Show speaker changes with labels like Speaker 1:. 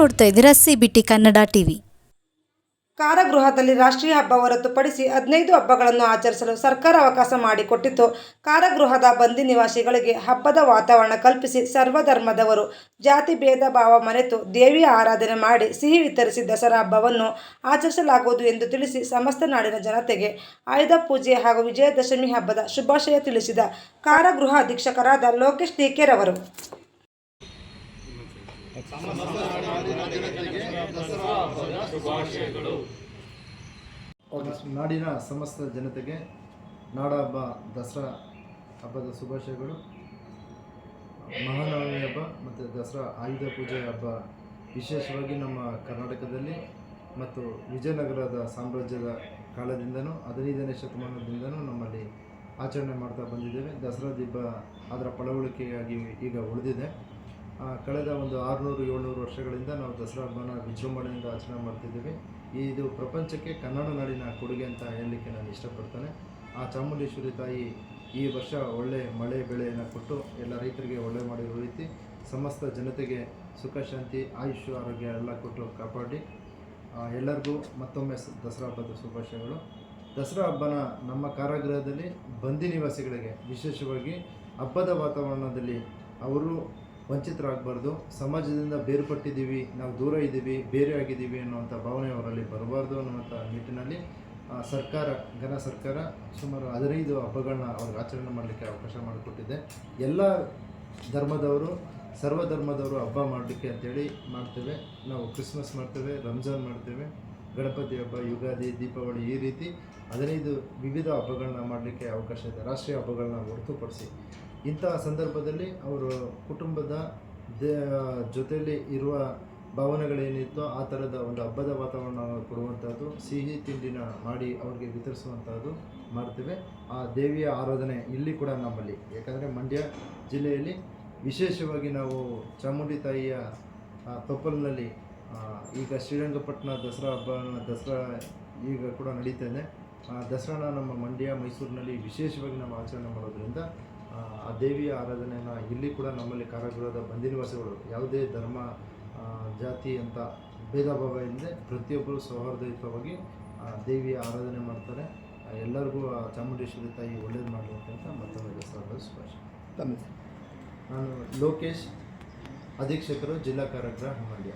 Speaker 1: ನೋಡ್ತಾ ಇದ್ದೀರಾ CBT Kannada TV.
Speaker 2: ಕಾರಾಗೃಹದಲ್ಲಿ ರಾಷ್ಟ್ರೀಯ ಹಬ್ಬ ಹೊರತುಪಡಿಸಿ 15 ಹಬ್ಬಗಳನ್ನು ಆಚರಿಸಲು ಸರ್ಕಾರ ಅವಕಾಶ ಮಾಡಿಕೊಟ್ಟಿತ್ತು. ಕಾರಾಗೃಹದ ಬಂದಿ ನಿವಾಸಿಗಳಿಗೆ ಹಬ್ಬದ ವಾತಾವರಣ ಕಲ್ಪಿಸಿ ಸರ್ವಧರ್ಮದವರು ಜಾತಿ ಭೇದ ಭಾವ ಮರೆತು ದೇವಿಯ ಆರಾಧನೆ ಮಾಡಿ ಸಿಹಿ ವಿತರಿಸಿ ದಸರಾ ಹಬ್ಬವನ್ನು ಆಚರಿಸಲಾಗುವುದು ಎಂದು ತಿಳಿಸಿ ಸಮಸ್ತ ನಾಡಿನ ಜನತೆಗೆ ಆಯುಧ ಪೂಜೆ ಹಾಗೂ ವಿಜಯದಶಮಿ ಹಬ್ಬದ ಶುಭಾಶಯ ತಿಳಿಸಿದ ಕಾರಾಗೃಹ ಅಧೀಕ್ಷಕರಾದ ಲೋಕೇಶ್ ಟಿಕೆರವರು
Speaker 3: ನಾಡಿನ ಸಮಸ್ತ ಜನತೆಗೆ ನಾಡ ಹಬ್ಬ ದಸರಾ ಹಬ್ಬದ ಶುಭಾಶಯಗಳು. ಮಹಾನವಮಿ ಹಬ್ಬ ಮತ್ತು ದಸರಾ ಆಯುಧ ಪೂಜೆ ಹಬ್ಬ ವಿಶೇಷವಾಗಿ ನಮ್ಮ ಕರ್ನಾಟಕದಲ್ಲಿ ಮತ್ತು ವಿಜಯನಗರದ ಸಾಮ್ರಾಜ್ಯದ ಕಾಲದಿಂದನೂ 15ನೇ ಶತಮಾನದಿಂದನೂ ನಮ್ಮಲ್ಲಿ ಆಚರಣೆ ಮಾಡ್ತಾ ಬಂದಿದ್ದೇವೆ. ದಸರಾ ಹಬ್ಬ ಅದರ ಪಳವಳಿಕೆಯಾಗಿ ಈಗ ಉಳಿದಿದೆ. ಕಳೆದ ಒಂದು 600-700 ವರ್ಷಗಳಿಂದ ನಾವು ದಸರಾ ಹಬ್ಬನ ವಿಜೃಂಭಣೆಯಿಂದ ಆಚರಣೆ ಮಾಡ್ತಿದ್ದೀವಿ. ಇದು ಪ್ರಪಂಚಕ್ಕೆ ಕನ್ನಡ ನಾಡಿನ ಕೊಡುಗೆ ಅಂತ ಹೇಳಲಿಕ್ಕೆ ನಾನು ಇಷ್ಟಪಡ್ತೇನೆ. ಆ ಚಾಮುಂಡೇಶ್ವರಿ ತಾಯಿ ಈ ವರ್ಷ ಒಳ್ಳೆ ಮಳೆ ಬೆಳೆಯನ್ನು ಕೊಟ್ಟು ಎಲ್ಲ ರೈತರಿಗೆ ಒಳ್ಳೆ ಮಾಡಿರೋ ರೀತಿ ಸಮಸ್ತ ಜನತೆಗೆ ಸುಖ ಶಾಂತಿ ಆಯುಷ್ಯ ಆರೋಗ್ಯ ಎಲ್ಲ ಕೊಟ್ಟು ಕಾಪಾಡಿ ಎಲ್ಲರಿಗೂ ಮತ್ತೊಮ್ಮೆ ದಸರಾ ಹಬ್ಬದ ಶುಭಾಶಯಗಳು. ದಸರಾ ಹಬ್ಬನ ನಮ್ಮ ಕಾರಾಗೃಹದಲ್ಲಿ ಬಂದಿ ನಿವಾಸಿಗಳಿಗೆ ವಿಶೇಷವಾಗಿ ಹಬ್ಬದ ವಾತಾವರಣದಲ್ಲಿ ಅವರು ವಂಚಿತರಾಗಬಾರ್ದು, ಸಮಾಜದಿಂದ ಬೇರ್ಪಟ್ಟಿದ್ದೀವಿ, ನಾವು ದೂರ ಇದ್ದೀವಿ, ಬೇರೆ ಆಗಿದ್ದೀವಿ ಅನ್ನುವಂಥ ಭಾವನೆ ಅವರಲ್ಲಿ ಬರಬಾರ್ದು ಅನ್ನುವಂಥ ನಿಟ್ಟಿನಲ್ಲಿ ಘನ ಸರ್ಕಾರ ಸುಮಾರು 15 ಹಬ್ಬಗಳನ್ನ ಅವ್ರಿಗೆ ಆಚರಣೆ ಮಾಡಲಿಕ್ಕೆ ಅವಕಾಶ ಮಾಡಿಕೊಟ್ಟಿದೆ. ಎಲ್ಲ ಧರ್ಮದವರು ಸರ್ವಧರ್ಮದವರು ಹಬ್ಬ ಮಾಡಲಿಕ್ಕೆ ಅಂತೇಳಿ ಮಾಡ್ತೇವೆ. ನಾವು ಕ್ರಿಸ್ಮಸ್ ಮಾಡ್ತೇವೆ, ರಂಜಾನ್ ಮಾಡ್ತೇವೆ, ಗಣಪತಿ ಹಬ್ಬ, ಯುಗಾದಿ, ದೀಪಾವಳಿ, ಈ ರೀತಿ 15 ವಿವಿಧ ಹಬ್ಬಗಳನ್ನ ಮಾಡಲಿಕ್ಕೆ ಅವಕಾಶ ಇದೆ, ರಾಷ್ಟ್ರೀಯ ಹಬ್ಬಗಳನ್ನ ಹೊರತುಪಡಿಸಿ. ಇಂತಹ ಸಂದರ್ಭದಲ್ಲಿ ಅವರು ಕುಟುಂಬದ ಜೊತೆಯಲ್ಲಿ ಇರುವ ಭಾವನೆಗಳೇನಿತ್ತೋ ಆ ಥರದ ಒಂದು ಹಬ್ಬದ ವಾತಾವರಣ ಕೊಡುವಂಥದ್ದು, ಸಿಹಿ ತಿಂಡಿನ ಮಾಡಿ ಅವ್ರಿಗೆ ವಿತರಿಸುವಂಥದ್ದು ಮಾಡ್ತೇವೆ. ಆ ದೇವಿಯ ಆರಾಧನೆ ಇಲ್ಲಿ ಕೂಡ ನಮ್ಮಲ್ಲಿ, ಯಾಕಂದರೆ ಮಂಡ್ಯ ಜಿಲ್ಲೆಯಲ್ಲಿ ವಿಶೇಷವಾಗಿ ನಾವು ಚಾಮುಂಡಿ ತಾಯಿಯ ತೊಪ್ಪಲಿನಲ್ಲಿ ಈಗ ಶ್ರೀರಂಗಪಟ್ಟಣ ದಸರಾ ದಸರಾ ಈಗ ಕೂಡ ನಡೀತಾಯಿದೆ. ದಸರಾನ ನಮ್ಮ ಮಂಡ್ಯ ಮೈಸೂರಿನಲ್ಲಿ ವಿಶೇಷವಾಗಿ ನಾವು ಆಚರಣೆ ಮಾಡೋದ್ರಿಂದ ಆ ದೇವಿಯ ಆರಾಧನೆಯನ್ನು ಇಲ್ಲಿ ಕೂಡ ನಮ್ಮಲ್ಲಿ ಕಾರಾಗೃಹದ ಬಂದಿ ನಿವಾಸಿಗಳು ಯಾವುದೇ ಧರ್ಮ ಜಾತಿ ಅಂತ ಭೇದ ಭಾವ ಇಲ್ಲದೆ ಪ್ರತಿಯೊಬ್ಬರು ಸೌಹಾರ್ದಯುತವಾಗಿ ದೇವಿಯ ಆರಾಧನೆ ಮಾಡ್ತಾರೆ. ಎಲ್ಲರಿಗೂ ಚಾಮುಂಡೇಶ್ವರಿ ತಾಯಿ ಒಳ್ಳೇದು ಮಾಡಲಿ ಅಂತ ಮತ್ತೊಮ್ಮೆ ದಸರಾ ಶುಭಾಶಯ. ನಾನು ಲೋಕೇಶ್, ಅಧೀಕ್ಷಕರು, ಜಿಲ್ಲಾ ಕಾರಾಗೃಹ ಮಂಡ್ಯ.